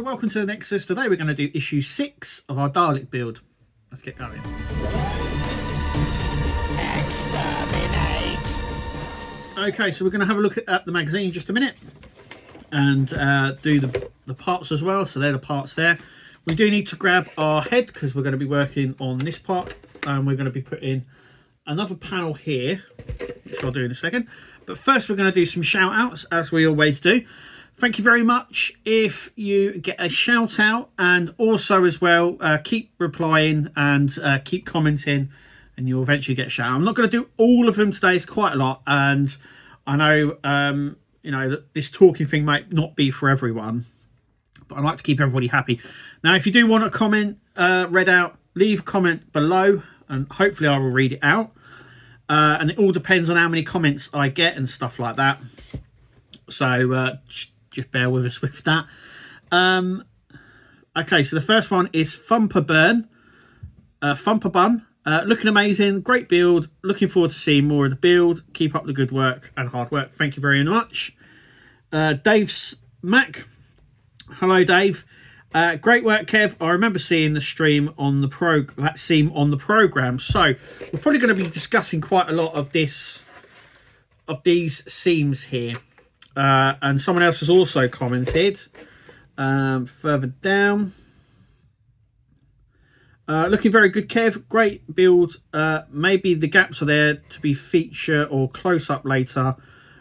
and welcome to the Nexus. Today we're going to do issue 6 of our Dalek build. Let's get going. Exterminate! Okay, so we're going to have a look at the magazine in just a minute and do the parts as well. So they're the parts there. We do need to grab our head because we're going to be working on this part, and we're going to be putting another panel here, which I'll do in a second. But first we're going to do some shout outs, as we always do. Thank you very much if you get a shout out, and also as well keep replying and keep commenting, and you'll eventually get a shout out. I'm not going to do all of them today, it's quite a lot, and I know you know that this talking thing might not be for everyone, but I like to keep everybody happy. Now if you do want a comment read out, leave a comment below and hopefully I will read it out, and it all depends on how many comments I get and stuff like that, so just bear with us with that. Okay, so the first one is Thumper Bun. Looking amazing, great build. Looking forward to seeing more of the build. Keep up the good work and hard work. Thank you very much. Dave's Mac. Hello, Dave. Great work, Kev. I remember seeing the stream on the that seam on the program. So we're probably going to be discussing quite a lot of these seams here. And someone else has also commented further down. Looking very good, Kev. Great build. Maybe the gaps are there to be feature or close up later.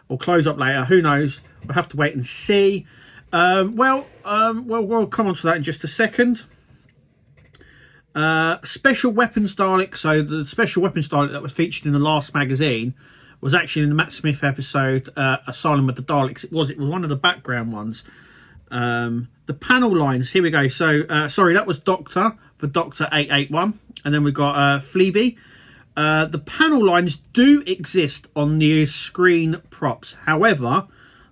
Who knows? We'll have to wait and see. Well, we'll come on to that in just a second. Special weapons Dalek. So the special weapons Dalek that was featured in the last magazine was actually in the Matt Smith episode, Asylum with the Daleks. It was one of the background ones. The panel lines, here we go. So, sorry, that was Doctor for Doctor 881. And then we've got Fleabee. The panel lines do exist on the screen props. However,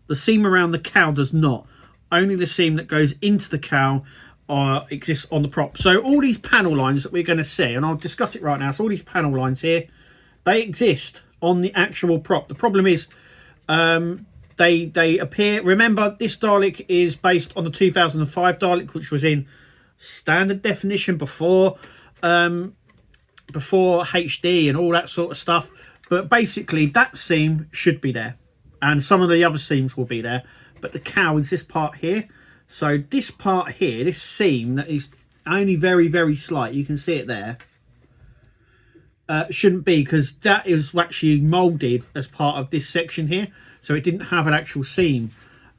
the seam around the cowl does not. Only the seam that goes into the cowl exists on the prop. So all these panel lines that we're going to see, and I'll discuss it right now. So all these panel lines here, they exist on the actual prop. The problem is they appear, remember this Dalek is based on the 2005 Dalek, which was in standard definition before HD and all that sort of stuff, but basically that seam should be there and some of the other seams will be there, but the cowl is this part here. So this part here, this seam that is only very, very slight, you can see it there, shouldn't be, because that is actually molded as part of this section here, so it didn't have an actual seam.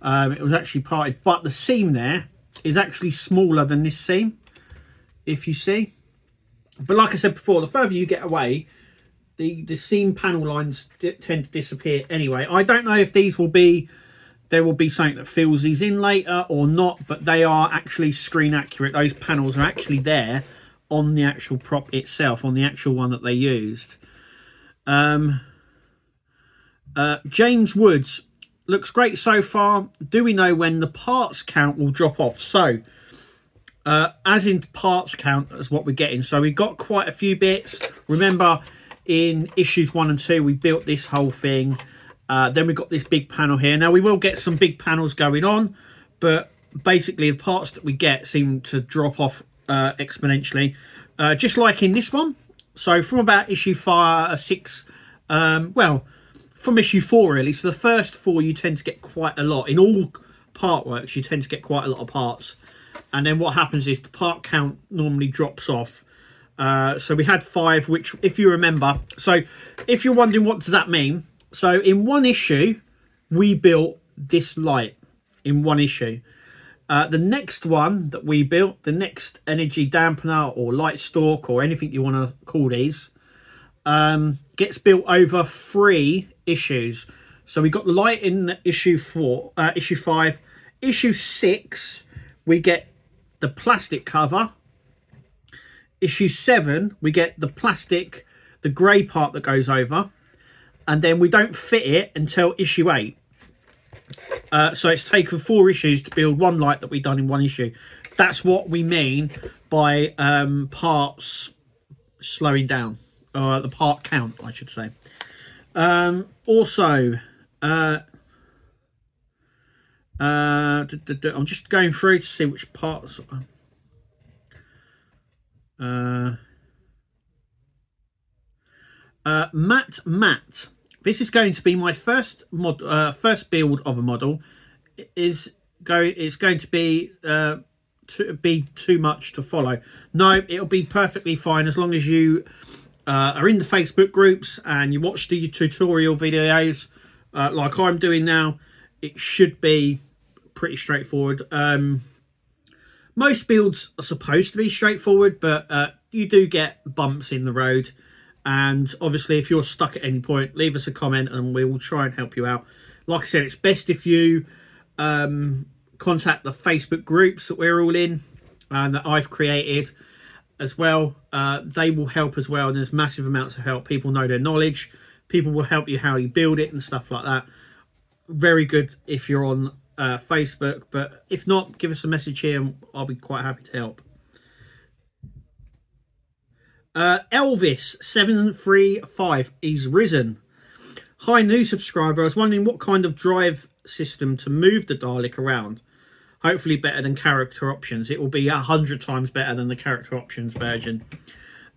It was actually parted, but the seam there is actually smaller than this seam, if you see. But like I said before, the further you get away, the seam panel lines tend to disappear anyway. I don't know if there will be something that fills these in later or not, but they are actually screen accurate. Those panels are actually there on the actual prop itself, on the actual one that they used. James Woods, looks great so far. Do we know when the parts count will drop off? So as in parts count is what we're getting. So we got quite a few bits. Remember in issues 1 and 2 we built this whole thing. Then we got this big panel here. Now we will get some big panels going on, but basically the parts that we get seem to drop off exponentially, just like in this one. So from about issue 6, well, from issue 4 really, so the first 4 you tend to get quite a lot. In all part works you tend to get quite a lot of parts, and then what happens is the part count normally drops off. So we had 5, which if you remember, so if you're wondering what does that mean, so in one issue we built this light in one issue. The next one that we built, the next energy dampener or light stalk or anything you want to call these, gets built over 3 issues. So we got the light in issue 4, issue 5. Issue 6, we get the plastic cover. Issue 7, we get the plastic, the grey part that goes over. And then we don't fit it until issue 8. So it's taken 4 issues to build one light that we've done in one issue. That's what we mean by parts slowing down, or the part count, I should say. Also, I'm just going through to see which parts. Matte. This is going to be my first first build of a model. It's going to be too much to follow. No, it'll be perfectly fine as long as you are in the Facebook groups and you watch the tutorial videos like I'm doing now. It should be pretty straightforward. Most builds are supposed to be straightforward, but you do get bumps in the road. And obviously, if you're stuck at any point, leave us a comment and we will try and help you out. Like I said, it's best if you contact the Facebook groups that we're all in and that I've created as well. They will help as well. And there's massive amounts of help. People know their knowledge. People will help you how you build it and stuff like that. Very good if you're on Facebook. But if not, give us a message here and I'll be quite happy to help. Elvis735 is risen. Hi, new subscriber. I was wondering what kind of drive system to move the Dalek around. Hopefully better than character options. It will be 100 times better than the character options version.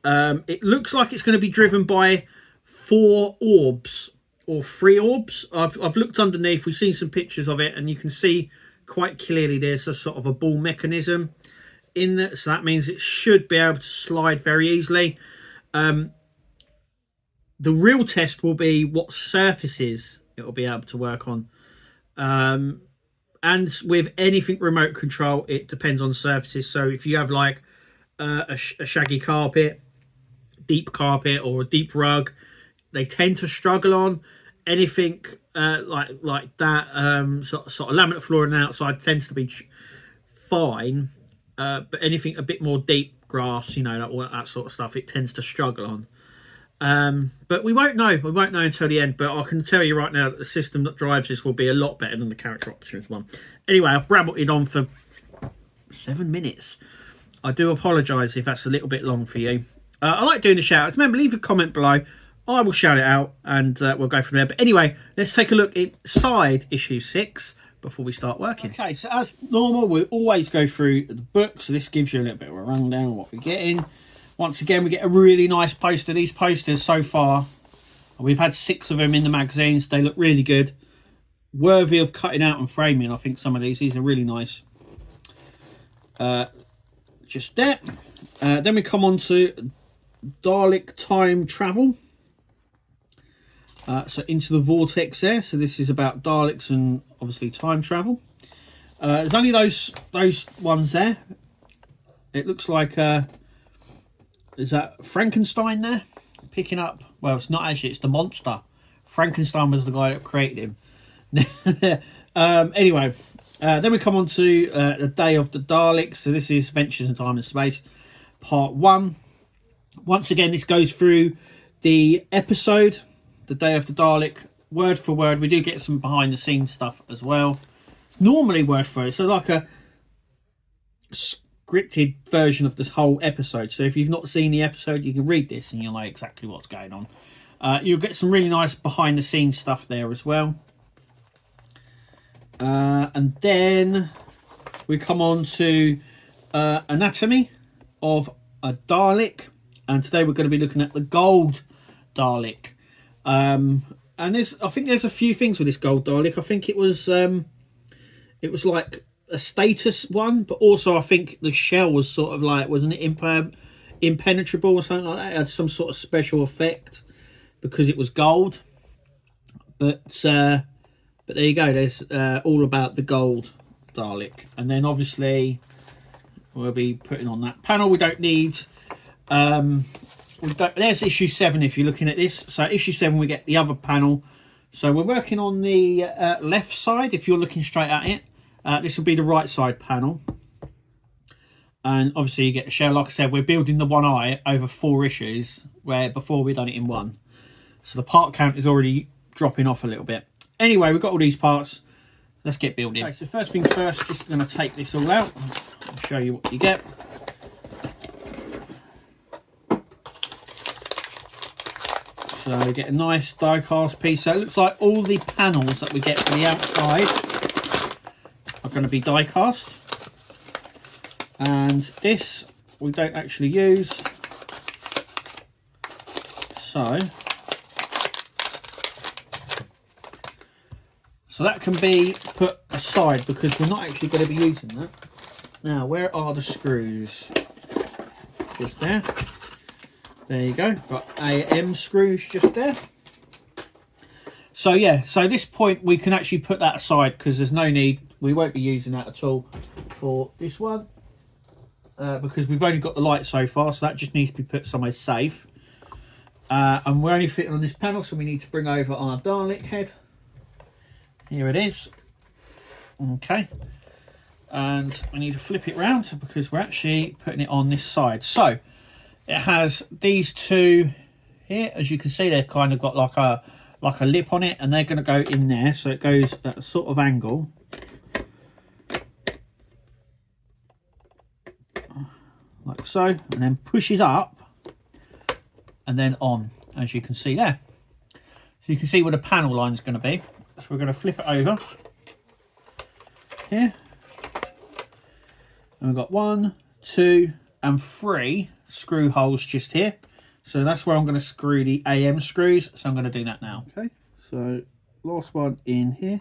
It looks like it's going to be driven by 4 orbs or 3 orbs. I've looked underneath. We've seen some pictures of it and you can see quite clearly there's a sort of a ball mechanism in there, so that means it should be able to slide very easily. The real test will be what surfaces it will be able to work on, and with anything remote control it depends on surfaces. So if you have like a shaggy carpet, deep carpet or a deep rug, they tend to struggle on. Anything like that, sort of laminate floor on the outside tends to be fine. But anything a bit more deep grass, you know, all that sort of stuff, it tends to struggle on. But we won't know. We won't know until the end. But I can tell you right now that the system that drives this will be a lot better than the character options one. Anyway, I've rabbled on for 7 minutes. I do apologise if that's a little bit long for you. I like doing the shout-outs. Remember, leave a comment below. I will shout it out and we'll go from there. But anyway, let's take a look inside issue 6. Before we start working. Okay, so as normal, we always go through the book, so this gives you a little bit of a rundown of what we're getting. Once again, we get a really nice poster. These posters so far, we've had 6 of them in the magazines. They look really good, worthy of cutting out and framing. I think some of these are really nice. Just there. Then we come on to Dalek time travel. So into the vortex there. So this is about Daleks and obviously time travel. There's only those ones there. It looks like is that Frankenstein there picking up? Well, it's not actually. It's the monster. Frankenstein was the guy that created him. Anyway, then we come on to the Day of the Daleks. So this is Ventures in Time and Space, Part 1. Once again, this goes through the episode. The Day of the Dalek, word for word. We do get some behind the scenes stuff as well. It's normally word for word, so like a scripted version of this whole episode. So if you've not seen the episode, you can read this and you'll know exactly what's going on. You'll get some really nice behind the scenes stuff there as well. And then we come on to anatomy of a Dalek, and today we're going to be looking at the gold Dalek. And I think there's a few things with this gold Dalek. I think it was like a status one, but also I think the shell was sort of like, wasn't it impenetrable or something like that? It had some sort of special effect because it was gold. But there you go. There's all about the gold Dalek, and then obviously we'll be putting on that panel. We don't need. There's issue 7 if you're looking at this. So issue 7 we get the other panel. So we're working on the left side if you're looking straight at it. This will be the right side panel. And obviously you get the shell. Like I said, we're building the one eye over 4 issues, where before we've done it in 1. So the part count is already dropping off a little bit. Anyway, we've got all these parts. Let's get building. Okay, so first things first, just going to take this all out. I'll show you what you get. So we get a nice die cast piece. So it looks like all the panels that we get from the outside going to be die cast, and this we don't actually use, so that can be put aside because we're not actually going to be using that. Now, where are the screws? Just there. There you go. Got AM screws just there. So yeah, so at this point we can actually put that aside because there's no need. We won't be using that at all for this one because we've only got the light so far, so that just needs to be put somewhere safe. And we're only fitting on this panel, so we need to bring over our Dalek head. Here it is. Okay. And we need to flip it round because we're actually putting it on this side. So it has these two here. As you can see, they've kind of got like a lip on it, and they're going to go in there. So it goes at a sort of angle. Like so. And then pushes up and then on, as you can see there. So you can see where the panel line is going to be. So we're going to flip it over here. And we've got 1, 2 and 3 screw holes just here. So that's where I'm going to screw the AM screws. So I'm going to do that now. Okay, so last one in here.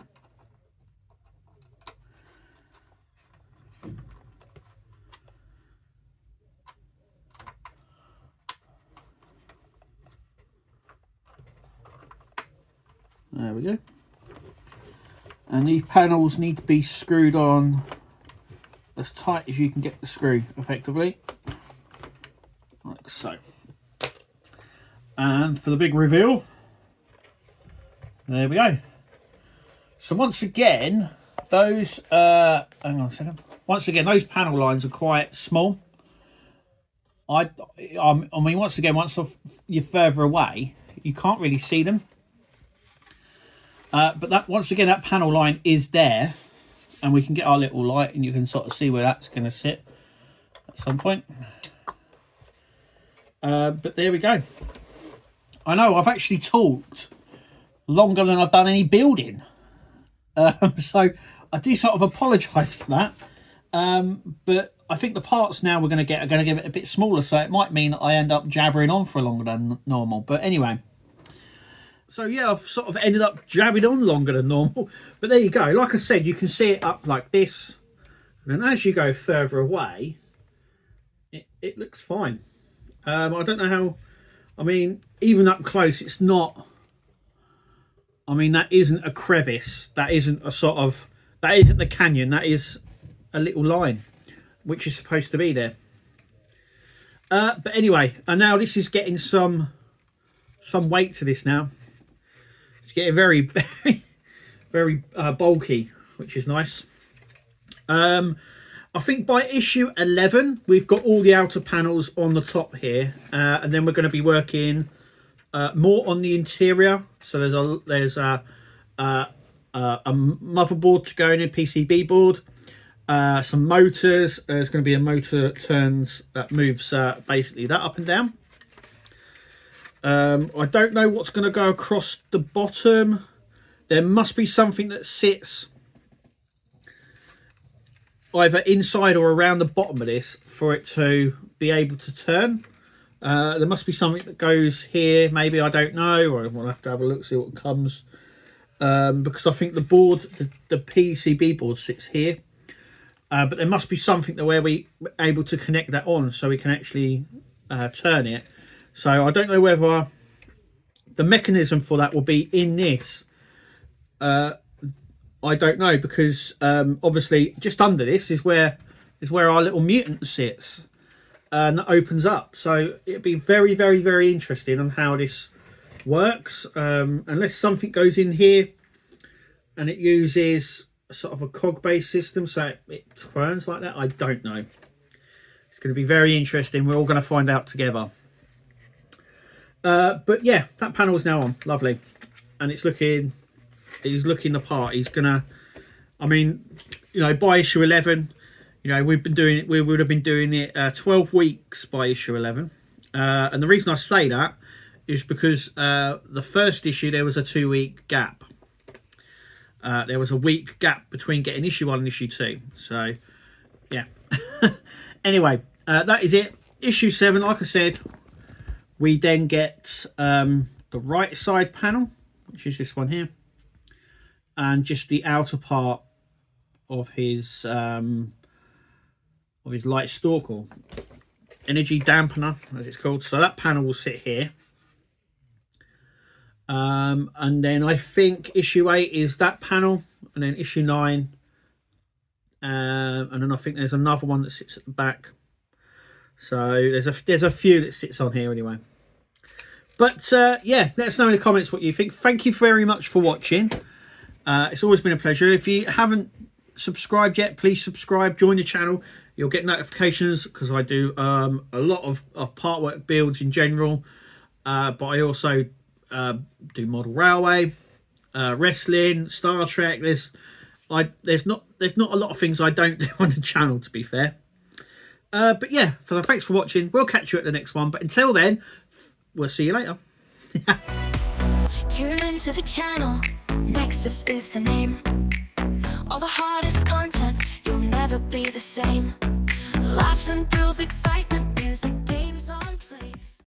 There we go. And these panels need to be screwed on as tight as you can get the screw, effectively. Like so. And for the big reveal, there we go. So once again, those, hang on a second. Once again, those panel lines are quite small. I mean, once again, once you're further away, you can't really see them. But that, once again, that panel line is there, and we can get our little light and you can sort of see where that's going to sit at some point. But there we go. I know I've actually talked longer than I've done any building. So I do sort of apologise for that. But I think the parts now we're going to get are going to give it a bit smaller, so it might mean that I end up jabbering on for longer than normal. But anyway. So yeah, I've sort of ended up jabbing on longer than normal. But there you go. Like I said, you can see it up like this. And then as you go further away, it looks fine. I don't know how... I mean, even up close, it's not... I mean, that isn't a crevice. That isn't a sort of... That isn't the canyon. That is a little line, which is supposed to be there. But anyway, and now this is getting some weight to this now. It's getting very, very bulky, which is nice. I think by issue 11, we've got all the outer panels on the top here. And then we're going to be working more on the interior. So there's a motherboard to go in, a PCB board. Some motors. There's going to be a motor turns that moves basically that up and down. I don't know what's going to go across the bottom. There must be something that sits either inside or around the bottom of this for it to be able to turn. There must be something that goes here, maybe, I don't know, or we'll have to have a look, see what comes. Because I think the board, the PCB board sits here. But there must be something that where we're able to connect that on so we can actually turn it. So I don't know whether the mechanism for that will be in this. I don't know, because obviously just under this is where our little mutant sits, and that opens up. So it'd be very, very, very interesting on how this works. Unless something goes in here and it uses sort of a cog-based system, so it turns like that. I don't know. It's going to be very interesting. We're all going to find out together. But yeah, that panel is now on. Lovely. And he's looking the part. He's gonna, I mean, you know, by issue 11, you know, we would have been doing it 12 weeks by issue 11. And the reason I say that is because the first issue there was a 2-week gap. There was a week gap between getting issue 1 and issue 2. So, yeah. Anyway, that is it. Issue 7, like I said, we then get the right side panel, which is this one here, and just the outer part of his light stalk, or energy dampener, as it's called. So that panel will sit here. And then I think issue 8 is that panel, and then issue 9, and then I think there's another one that sits at the back. So there's a few that sits on here anyway. But yeah, let us know in the comments what you think. Thank you very much for watching. It's always been a pleasure. If you haven't subscribed yet, please subscribe, join the channel. You'll get notifications because I do a lot of part work builds in general, but I also do model railway, wrestling, Star Trek. There's not a lot of things I don't do on the channel, to be fair. But yeah, thanks for watching. We'll catch you at the next one. But until then, we'll see you later. Tune into the channel. Nexus is the name. All the hardest content, you'll never be the same. Laughs and thrills, excitement, music.